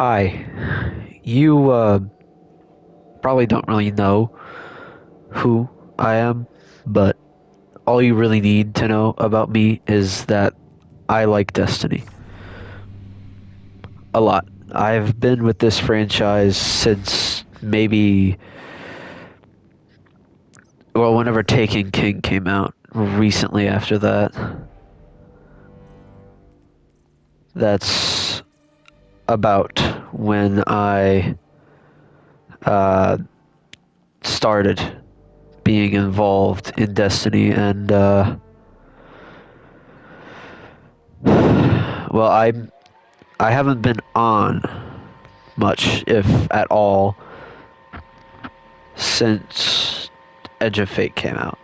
Hi. You probably don't really know who I am, but all you really need to know about me is that I like Destiny a lot. I've been with this franchise since maybe, well, whenever Taken King came out, recently after that. That's about when I uh, started being involved in Destiny, and well, I haven't been on much, if at all, since Edge of Fate came out.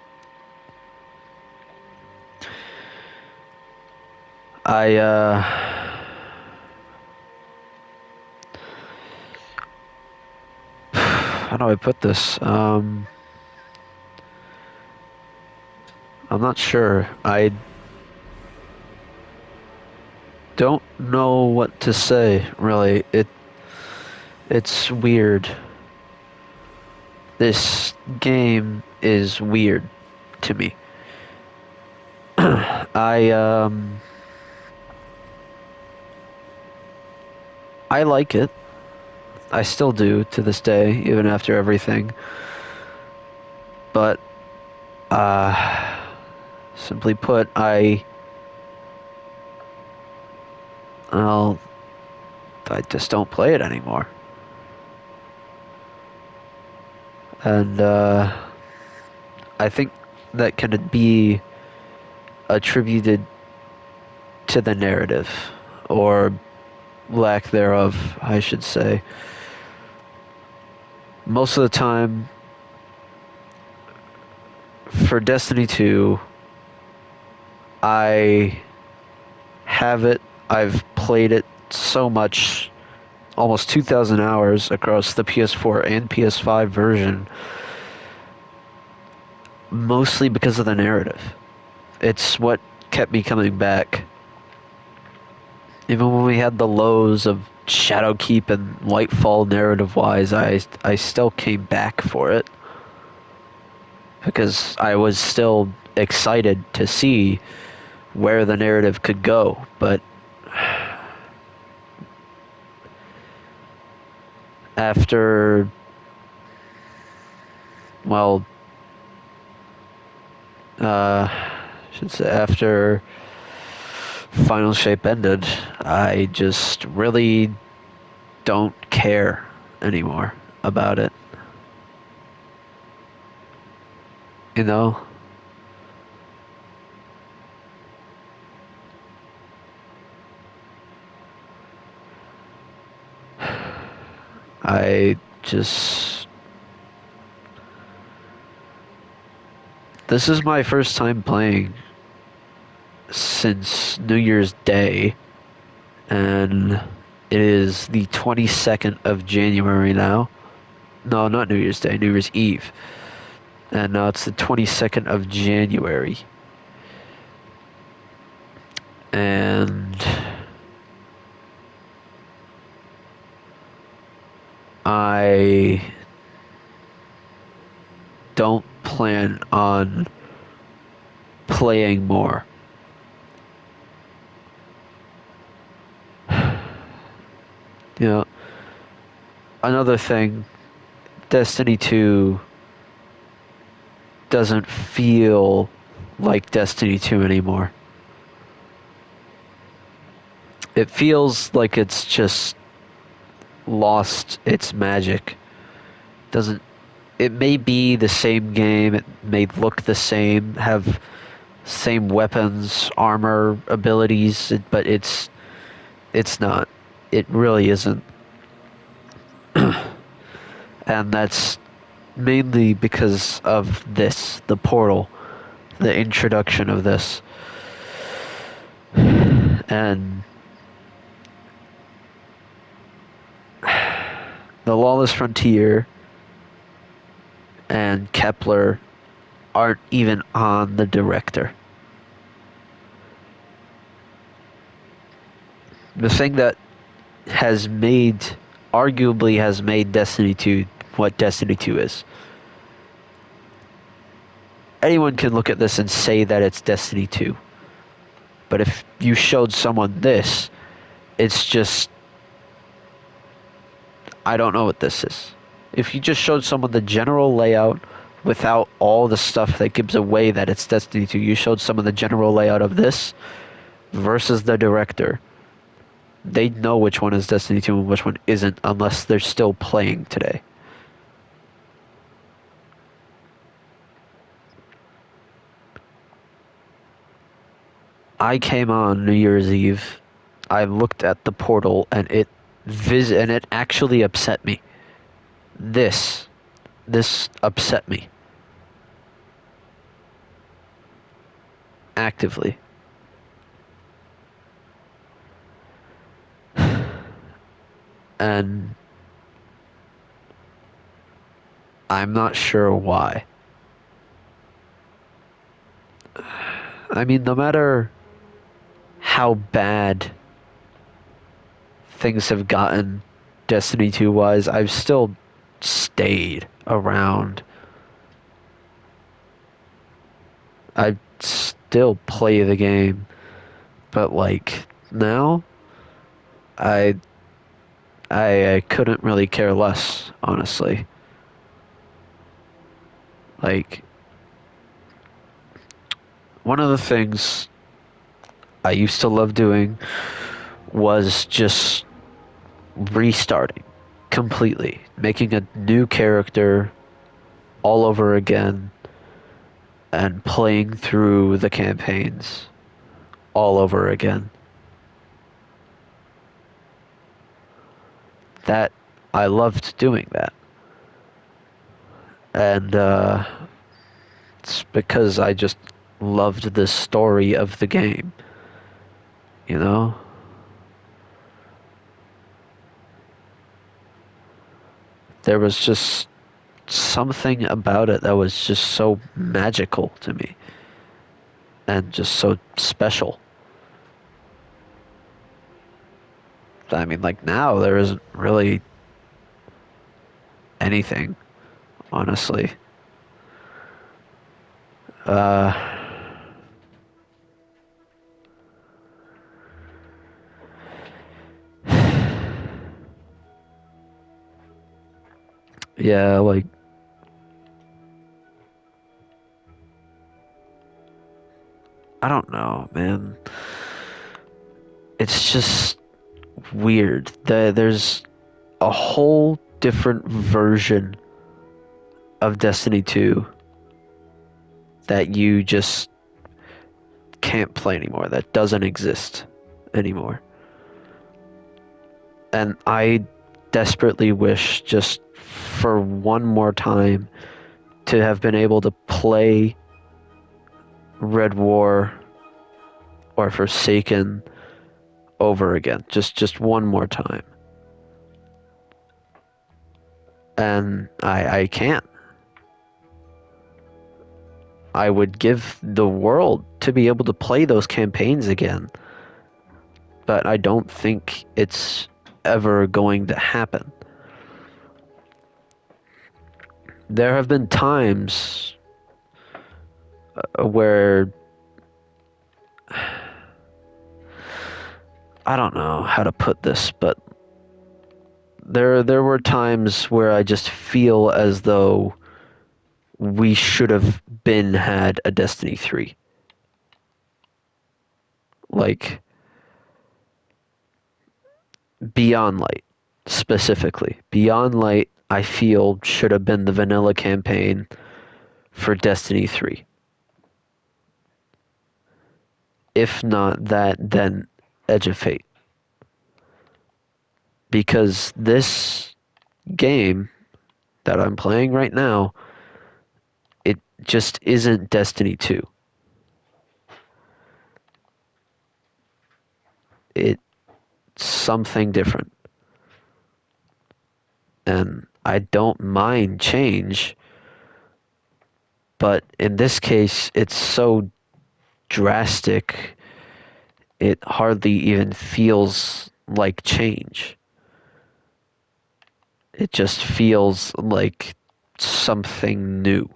I how do I put this? I'm not sure. I don't know what to say, really. It's weird. This game is weird to me. I I like it. I still do to this day, even after everything. But simply put, well, I just don't play it anymore. And I think that can be attributed to the narrative, or lack thereof, I should say. Most of the time, for Destiny 2, I have it, I've played it so much, almost 2,000 hours across the PS4 and PS5 version, mostly because of the narrative. It's what kept me coming back. Even when we had the lows of Shadowkeep and Lightfall narrative-wise, I still came back for it because I was still excited to see where the narrative could go. But after, well, I should say after Final Shape ended, I just really don't care anymore about it. You know? I just. This is my first time playing since New Year's Day, and it is the 22nd of January now. No, not New Year's Day, New Year's Eve. And now it's the 22nd of January. And I don't plan on playing more. You know, another thing, Destiny 2 doesn't feel like Destiny 2 anymore. It feels like it's just lost its magic. Doesn't It may be the same game, it may look the same, have same weapons, armor, abilities, but it's not. It really isn't. And that's mainly because of this, the portal, the introduction of this. And the Lawless Frontier and Kepler aren't even on the director. The thing that has made, arguably has made Destiny 2 what Destiny 2 is. Anyone can look at this and say that it's Destiny 2. But if you showed someone this, it's just, I don't know what this is. If you just showed someone the general layout without all the stuff that gives away that it's Destiny 2, you showed someone the general layout of this versus the director, they'd know which one is Destiny 2 and which one isn't unless they're still playing today. I came on New Year's Eve. I looked at the portal and it actually upset me. This this upset me actively. And I'm not sure why. I mean, no matter how bad things have gotten Destiny 2 wise, I've still stayed around. I still play the game, but like now, I I couldn't really care less, honestly. Like one of the things I used to love doing was just restarting completely, making a new character all over again and playing through the campaigns all over again. That I loved doing that. And it's because I just loved the story of the game, you know? There was just something about it that was just so magical to me and just so special. I mean, like now there isn't really anything, honestly. Uh, yeah, like I don't know, man. It's just weird. There's a whole different version of Destiny 2 that you just can't play anymore, that doesn't exist anymore. And I desperately wish just for one more time to have been able to play Red War or Forsaken over again. Just one more time. And I can't. I would give the world to be able to play those campaigns again, but I don't think it's ever going to happen. There have been times where I don't know how to put this, but there were times where I just feel as though we should have been had a Destiny 3. Like Beyond Light specifically. Beyond Light I feel should have been the vanilla campaign for Destiny 3. If not that, then Edge of Fate. Because this game that I'm playing right now, it just isn't Destiny 2. It's something different. And I don't mind change, but in this case, it's so drastic, it hardly even feels like change. It just feels like something new.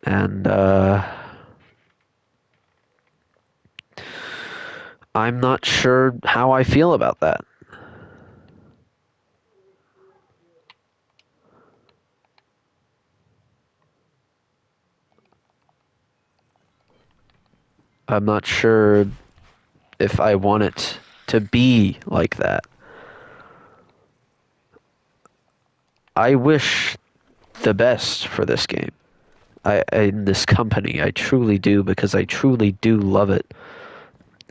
And I'm not sure how I feel about that. I'm not sure if I want it to be like that. I wish the best for this game. In this company, I truly do because I truly do love it,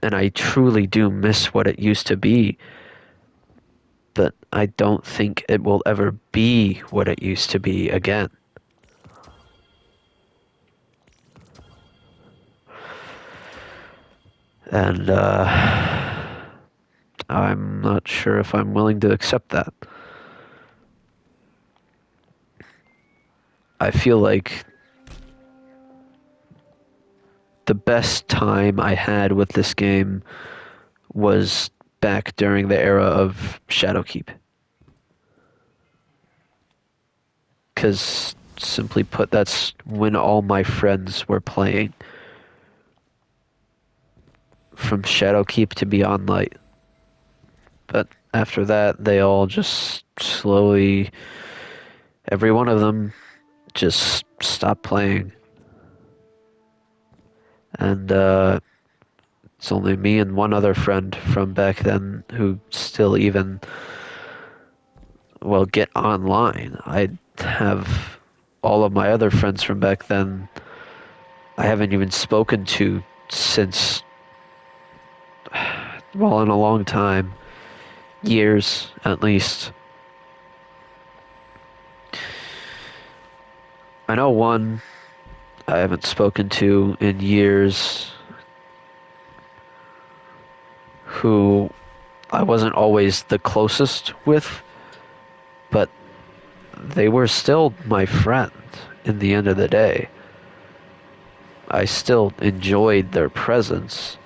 and I truly do miss what it used to be. But I don't think it will ever be what it used to be again. And I'm not sure if I'm willing to accept that. I feel like the best time I had with this game was back during the era of Shadowkeep. Because, simply put, that's when all my friends were playing. From Shadowkeep to Beyond Light. But after that, they all just slowly, every one of them just stopped playing. And it's only me and one other friend from back then who still even, well, get online. I have all of my other friends from back then I haven't even spoken to since, well, in a long time. Years, at least. I know one I haven't spoken to in years who I wasn't always the closest with, but they were still my friend in the end of the day. I still enjoyed their presence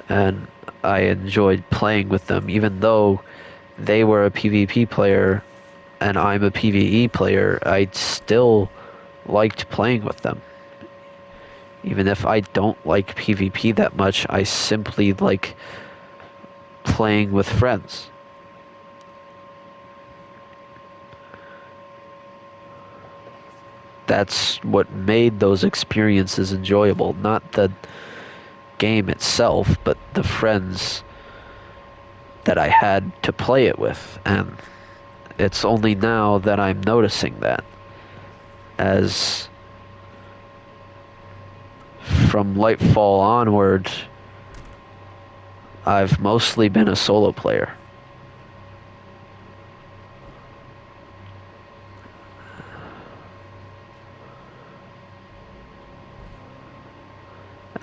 and I enjoyed playing with them, even though they were a PvP player and I'm a PvE player. I still liked playing with them. Even if I don't like PvP that much, I simply like playing with friends. That's what made those experiences enjoyable. Not the game itself, but the friends that I had to play it with. And it's only now that I'm noticing that. As from Lightfall onward, I've mostly been a solo player.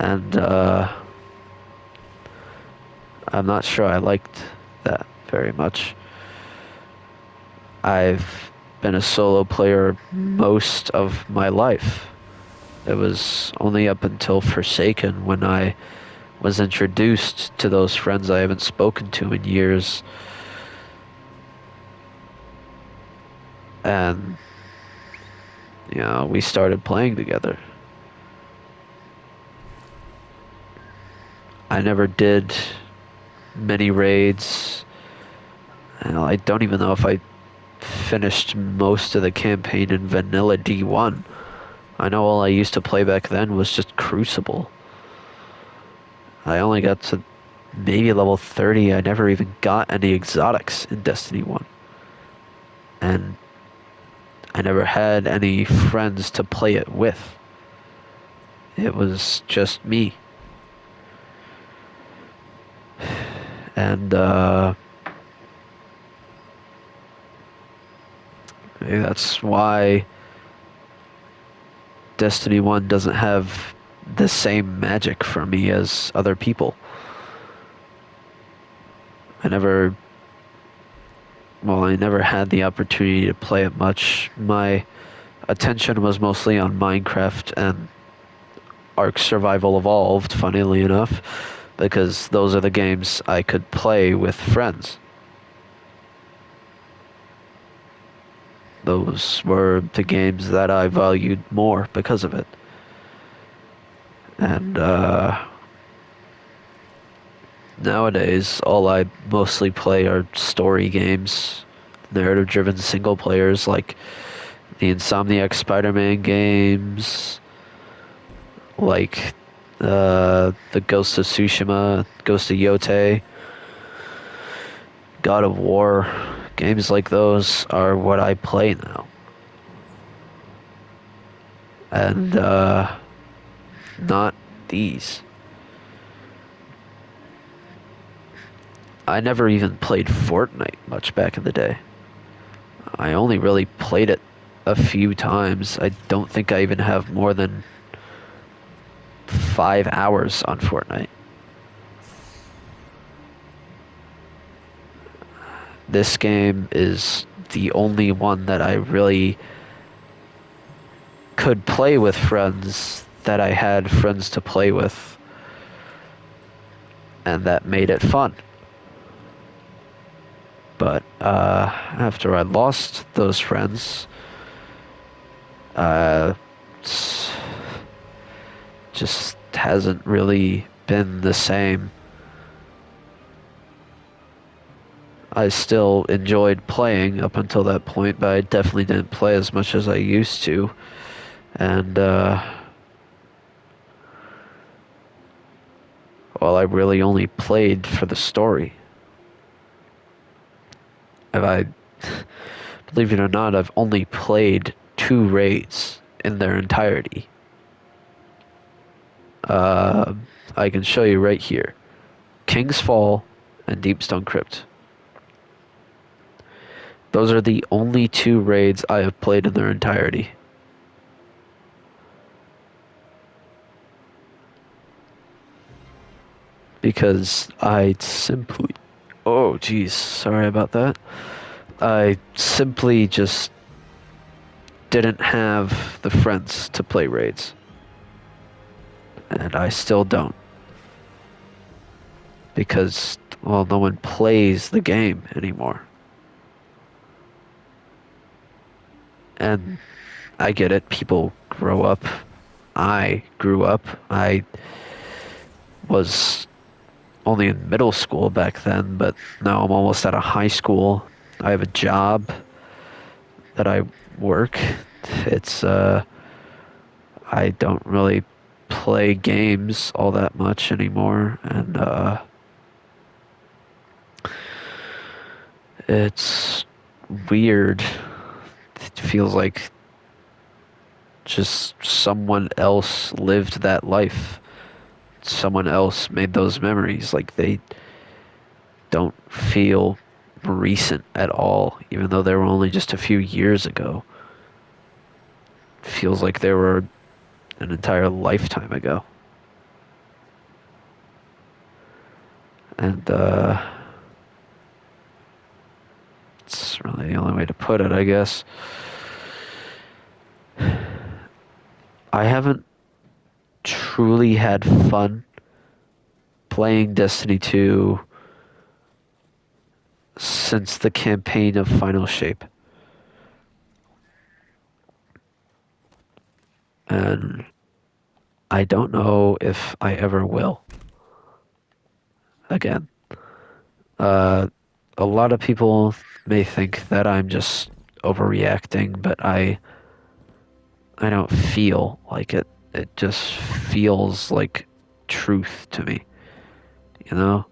And I'm not sure I liked that very much. I've been a solo player most of my life. It was only up until Forsaken when I was introduced to those friends I haven't spoken to in years. And, we started playing together. I never did many raids. I don't even know if I finished most of the campaign in vanilla D1. I know all I used to play back then was just Crucible. I only got to maybe level 30. I never even got any exotics in Destiny 1. And I never had any friends to play it with. It was just me. And maybe that's why Destiny 1 doesn't have the same magic for me as other people. I never, well, I never had the opportunity to play it much. My attention was mostly on Minecraft and Ark Survival Evolved, funnily enough, because those are the games I could play with friends. those were the games that I valued more because of it. And nowadays, all I mostly play are story games, narrative-driven single players like the Insomniac Spider-Man games, like the Ghost of Tsushima, Ghost of Yotei, God of War. Games like those are what I play now. And not these. I never even played Fortnite much back in the day. I only really played it a few times. I don't think I even have more than 5 hours on Fortnite. This game is the only one that I really could play with friends that I had friends to play with, and that made it fun. But after I lost those friends, uh, just hasn't really been the same. I still enjoyed playing up until that point, but I definitely didn't play as much as I used to. And, well, I really only played for the story. If I, believe it or not, I've only played 2 raids in their entirety. Uh, I can show you right here. King's Fall and Deepstone Crypt. Those are the only 2 raids I have played in their entirety. Because I simply... Oh, geez. Sorry about that. I simply just didn't have the friends to play raids. And I still don't. Because, well, no one plays the game anymore. And I get it. People grow up. I grew up. I was only in middle school back then, but now I'm almost out of high school. I have a job that I work. It's I don't really play games all that much anymore, and it's weird. It feels like just someone else lived that life. Someone else made those memories. Like they don't feel recent at all, even though they were only just a few years ago. Feels like they were an entire lifetime ago. And it's really the only way to put it, I guess. I haven't truly had fun playing Destiny 2 since the campaign of Final Shape. And I don't know if I ever will again. Uh, a lot of people may think that I'm just overreacting, but I don't feel like it. It just feels like truth to me, you know?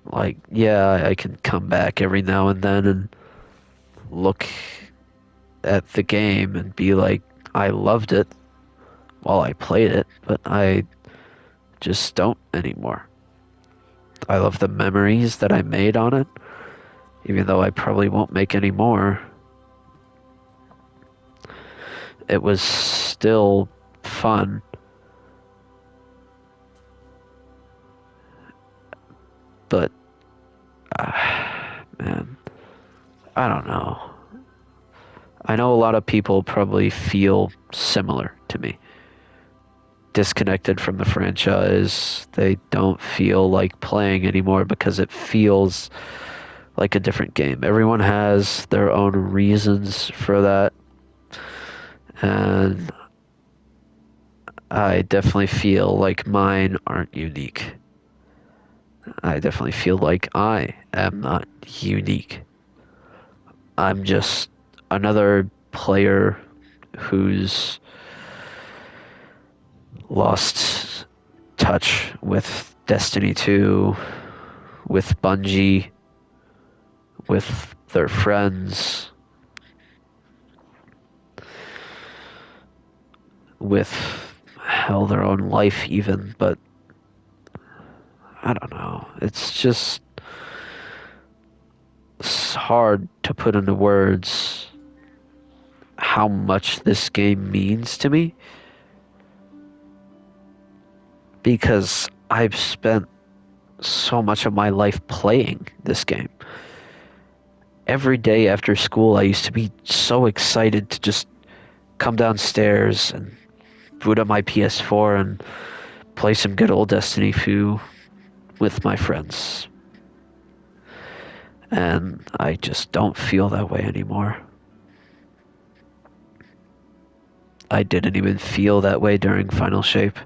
Like, yeah, I can come back every now and then and look at the game and be like, I loved it while I played it, but I just don't anymore. I love the memories that I made on it, even though I probably won't make any more. It was still fun. But, man, I don't know. I know a lot of people probably feel similar to me. Disconnected from the franchise. They don't feel like playing anymore because it feels like a different game. Everyone has their own reasons for that, and I definitely feel like mine aren't unique. I definitely feel like I am not unique. I'm just another player who's lost touch with Destiny 2, with Bungie, with their friends, with hell their own life even, but I don't know. It's hard to put into words how much this game means to me because I've spent so much of my life playing this game. Every day after school, I used to be so excited to just come downstairs and boot up my PS4 and play some good old Destiny 2 with my friends. And I just don't feel that way anymore. I didn't even feel that way during Final Shape.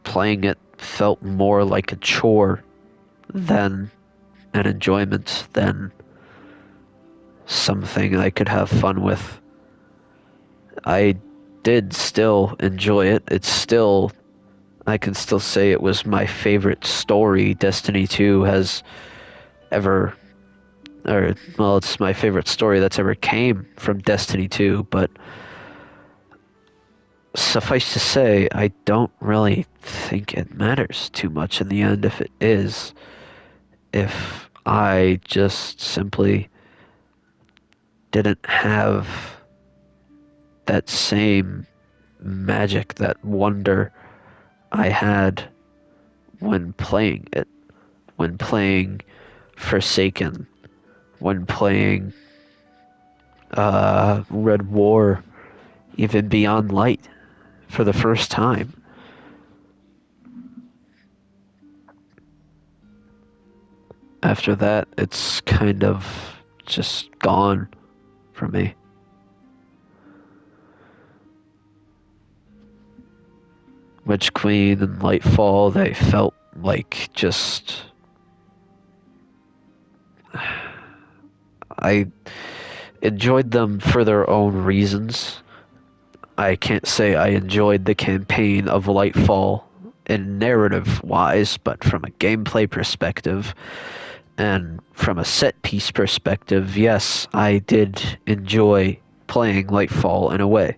Playing it felt more like a chore than an enjoyment, than something I could have fun with. I did still enjoy it. I can still say it was my favorite story Destiny 2 has ever, or, well, it's my favorite story that's ever came from Destiny 2, but suffice to say, I don't really think it matters too much in the end if it is. If I just simply didn't have that same magic, that wonder I had when playing it, when playing Forsaken, when playing Red War, even Beyond Light for the first time. After that, it's kind of just gone for me. Witch Queen and Lightfall, they felt like just. I enjoyed them for their own reasons. I can't say I enjoyed the campaign of Lightfall in narrative wise, but from a gameplay perspective and from a set piece perspective, yes, I did enjoy playing Lightfall in a way.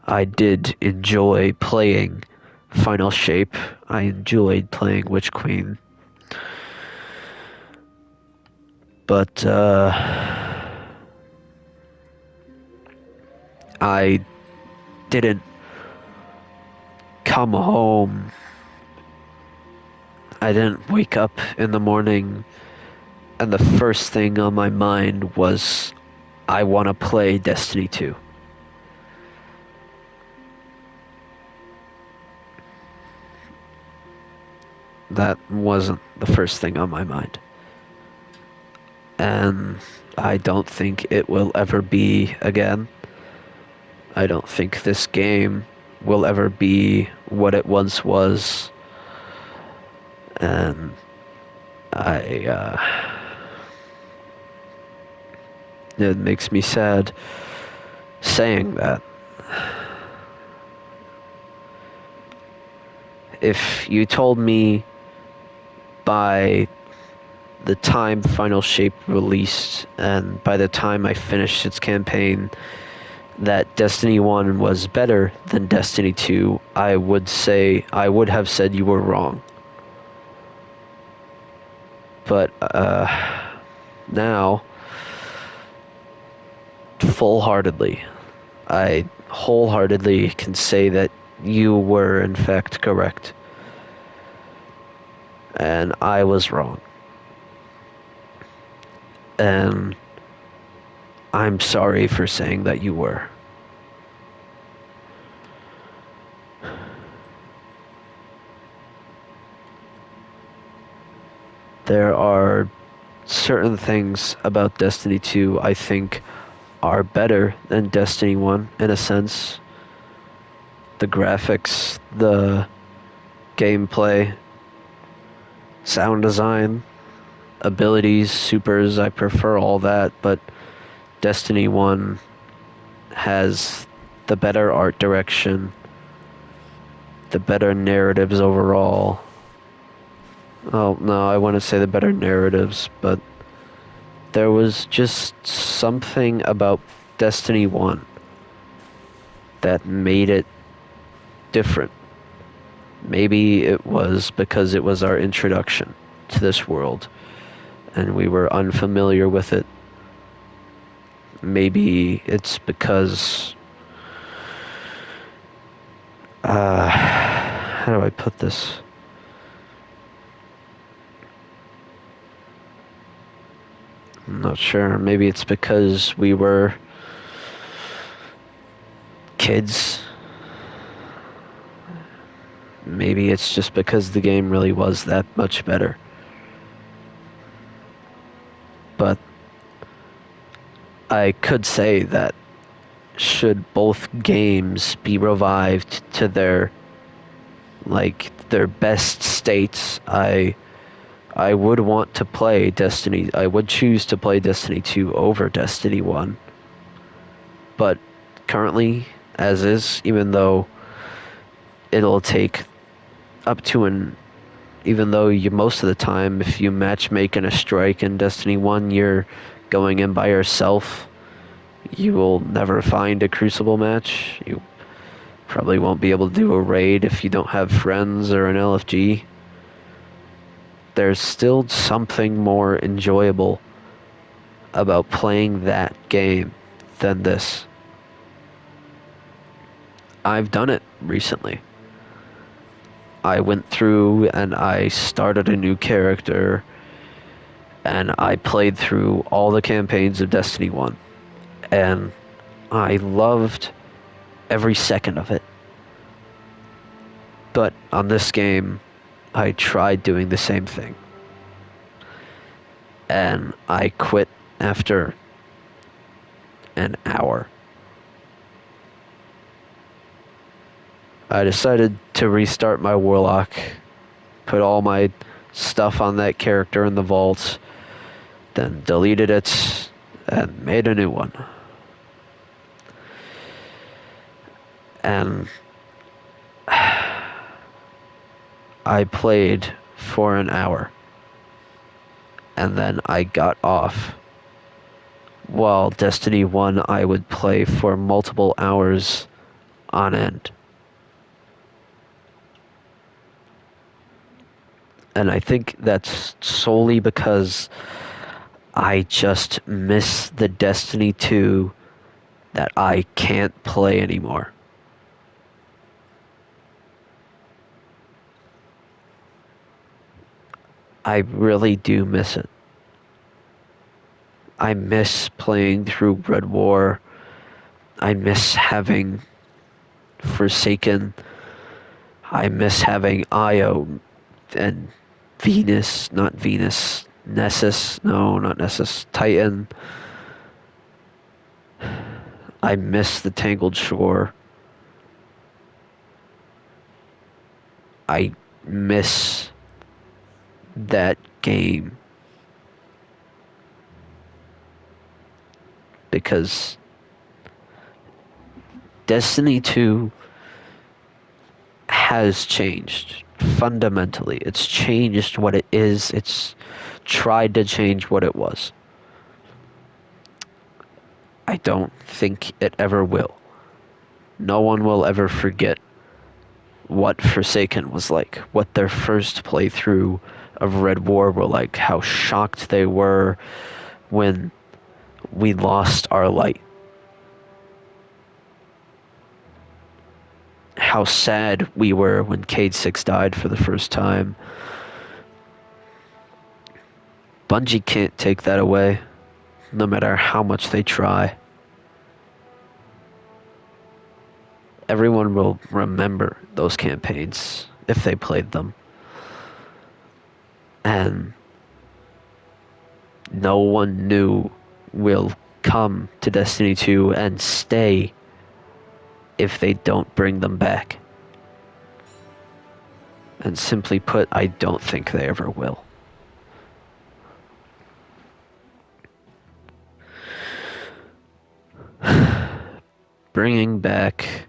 I did enjoy playing Final Shape. I enjoyed playing Witch Queen. But I didn't come home. I didn't wake up in the morning and the first thing on my mind was I want to play Destiny 2. That wasn't the first thing on my mind. And I don't think it will ever be again. I don't think this game will ever be what it once was. And it makes me sad saying that. If you told me by the time Final Shape released and by the time I finished its campaign that Destiny 1 was better than Destiny 2, I would have said you were wrong. But now, full-heartedly, I wholeheartedly can say that you were in fact correct. And I was wrong. And I'm sorry for saying that you were. There are certain things about Destiny 2 I think are better than Destiny 1 in a sense. The graphics, the gameplay, sound design, abilities, supers, I prefer all that, but Destiny 1 has the better art direction, the better narratives overall. Oh, no, I wouldn't say the better narratives, but there was just something about Destiny 1 that made it different. Maybe it was because it was our introduction to this world and we were unfamiliar with it. Maybe it's because, how do I put this? I'm not sure. Maybe it's because we were kids. Maybe it's just because the game really was that much better. But I could say that should both games be revived to their best states, I would want to play Destiny. I would choose to play Destiny 2 over Destiny 1. But currently, as is, even though it'll take up to an even though you most of the time if you matchmake in a strike in Destiny 1, you're going in by yourself. You will never find a Crucible match. You probably won't be able to do a raid if you don't have friends or an LFG. There's still something more enjoyable about playing that game than this. I've done it recently. I went through and I started a new character and I played through all the campaigns of Destiny 1. And I loved every second of it. But on this game, I tried doing the same thing. And I quit after an hour. I decided to restart my Warlock, put all my stuff on that character in the vault, then deleted it, and made a new one. And I played for an hour. And then I got off. While Destiny 1, I would play for multiple hours on end. And I think that's solely because I just miss the Destiny 2 that I can't play anymore. I really do miss it. I miss playing through Red War. I miss having Forsaken. I miss having Io and not Venus. Nessus. No, not Nessus. Titan. I miss the Tangled Shore. I miss that game because Destiny 2 has changed fundamentally. It's changed what it is. It's tried to change what it was. I don't think it ever will. No one will ever forget what Forsaken was like, what their first playthrough of Red War were like, how shocked they were when we lost our light. How sad we were when Cade 6 died for the first time. Bungie can't take that away, no matter how much they try. Everyone will remember those campaigns if they played them. And no one new will come to Destiny 2 and stay if they don't bring them back. And simply put, I don't think they ever will. Bringing back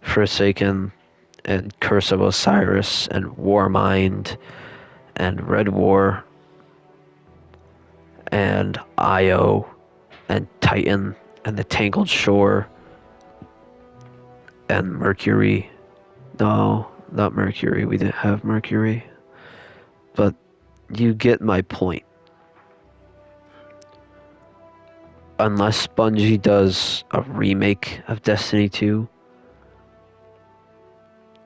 Forsaken and Curse of Osiris and Warmind and Red War and Io and Titan and the Tangled Shore and Mercury. No, not Mercury. We didn't have Mercury. But you get my point. Unless Bungie does a remake of Destiny 2,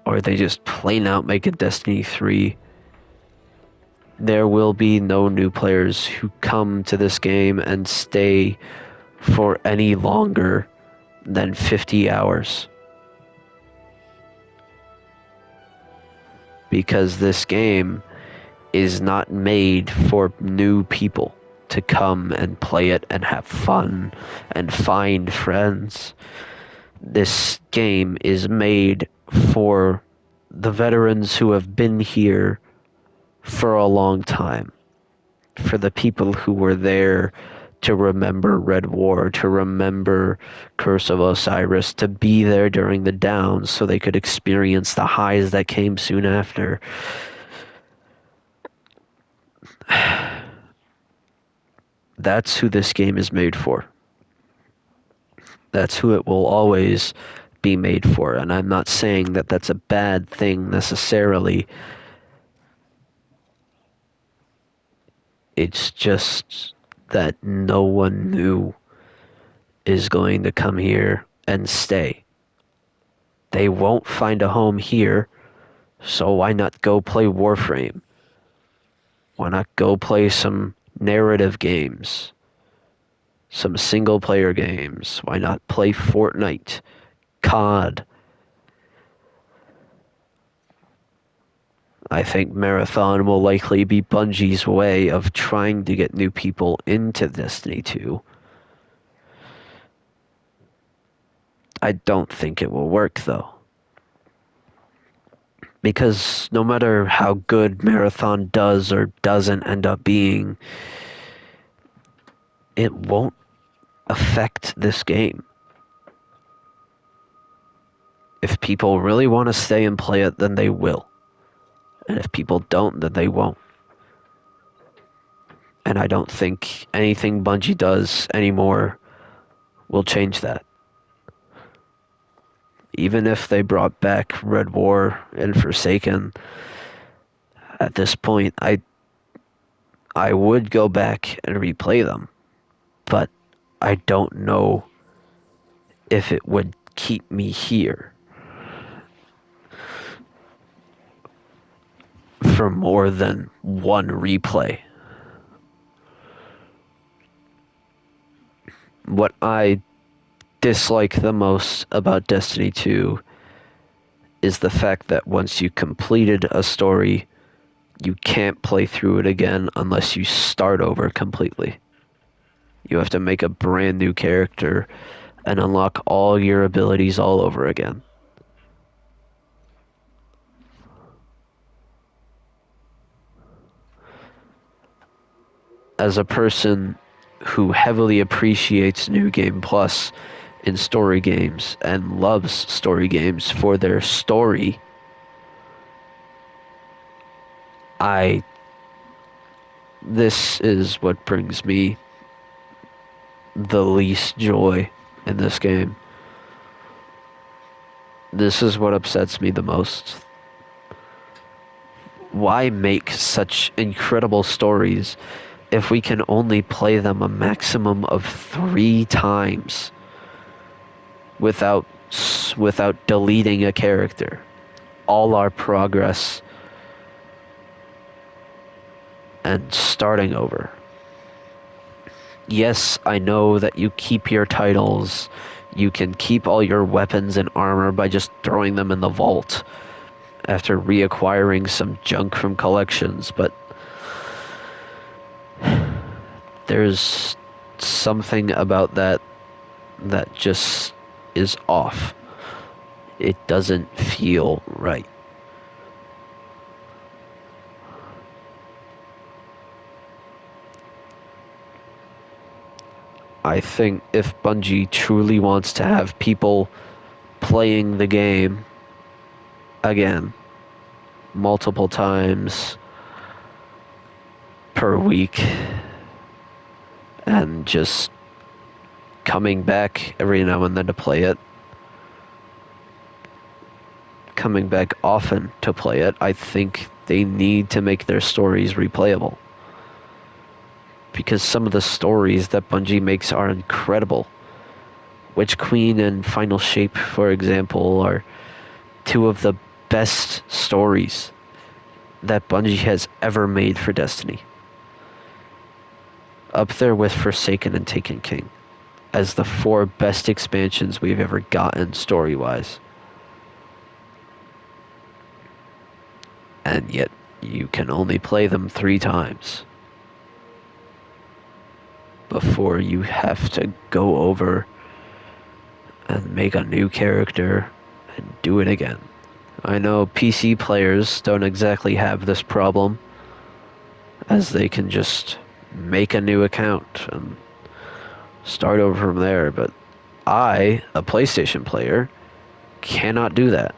or they just plain out make a Destiny 3, there will be no new players who come to this game and stay for any longer than 50 hours. Because this game is not made for new people to come and play it and have fun and find friends. This game is made for the veterans who have been here for a long time, for the people who were there to remember Red War, to remember Curse of Osiris, to be there during the downs so they could experience the highs that came soon after. That's who this game is made for. That's who it will always be made for. And I'm not saying that that's a bad thing necessarily. It's just that no one new is going to come here and stay. They won't find a home here, so why not go play Warframe? Why not go play some narrative games? Some single player games? Why not play Fortnite, COD? I think Marathon will likely be Bungie's way of trying to get new people into Destiny 2. I don't think it will work, though. Because no matter how good Marathon does or doesn't end up being, it won't affect this game. If people really want to stay and play it, then they will. And if people don't, then they won't. And I don't think anything Bungie does anymore will change that. Even if they brought back Red War and Forsaken, at this point, I would go back and replay them. But I don't know if it would keep me here for more than one replay. What I dislike the most about Destiny 2 is the fact that once you completed a story, you can't play through it again unless you start over completely. You have to make a brand new character and unlock all your abilities all over again. As a person who heavily appreciates New Game Plus in story games and loves story games for their story, this is what brings me the least joy in this game. This is what upsets me the most. Why make such incredible stories if we can only play them a maximum of 3 times without deleting a character? All our progress and starting over. Yes, I know that you keep your titles. You can keep all your weapons and armor by just throwing them in the vault after reacquiring some junk from collections, but There's something about that just is off. It doesn't feel right. I think if Bungie truly wants to have people playing the game again multiple times per week and just coming back every now and then to play it, coming back often to play it, I think they need to make their stories replayable. Because some of the stories that Bungie makes are incredible. Witch Queen and Final Shape, for example, are two of the best stories that Bungie has ever made for Destiny. Up there with Forsaken and Taken King as the four best expansions we've ever gotten story-wise. And yet, you can only play them 3 times before you have to go over and make a new character and do it again. I know PC players don't exactly have this problem, as they can just make a new account and start over from there, but I, a PlayStation player, cannot do that.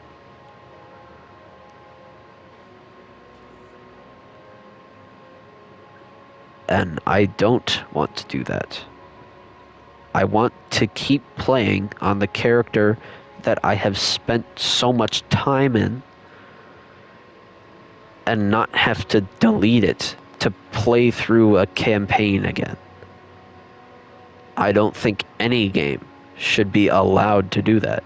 And I don't want to do that. I want to keep playing on the character that I have spent so much time in and not have to delete it to play through a campaign again. I don't think any game should be allowed to do that.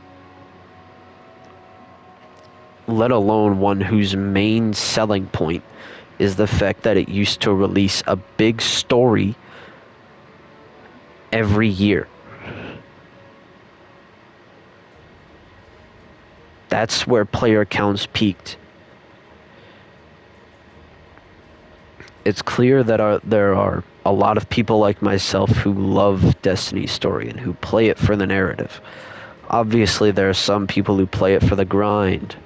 Let alone one whose main selling point is the fact that it used to release a big story every year. That's where player counts peaked. It's clear that there are a lot of people like myself who love Destiny's story and who play it for the narrative. Obviously, there are some people who play it for the grind,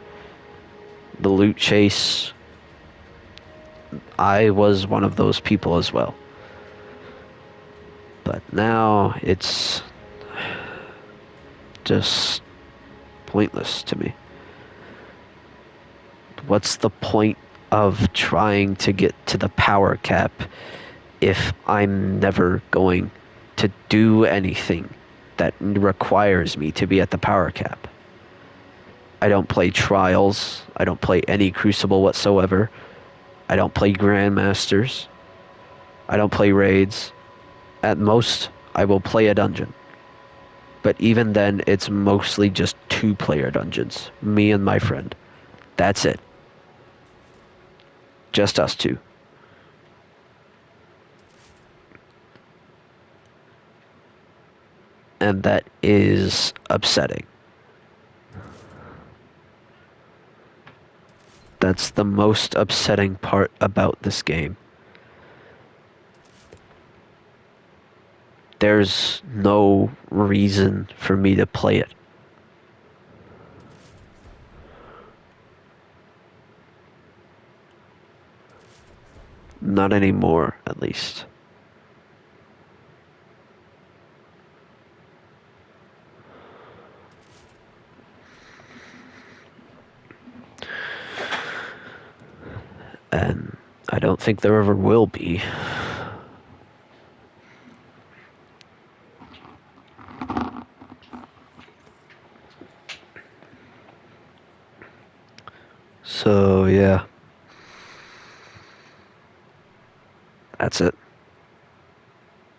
the loot chase. I was one of those people as well. But now it's just pointless to me. What's the point of trying to get to the power cap if I'm never going to do anything that requires me to be at the power cap? I don't play Trials. I don't play any Crucible whatsoever. I don't play Grandmasters. I don't play Raids. At most, I will play a dungeon. But even then, it's mostly just 2-player dungeons. Me and my friend. That's it. Just us two. And that is upsetting. That's the most upsetting part about this game. There's no reason for me to play it. Not anymore, at least. And I don't think there ever will be. So, yeah. That's it.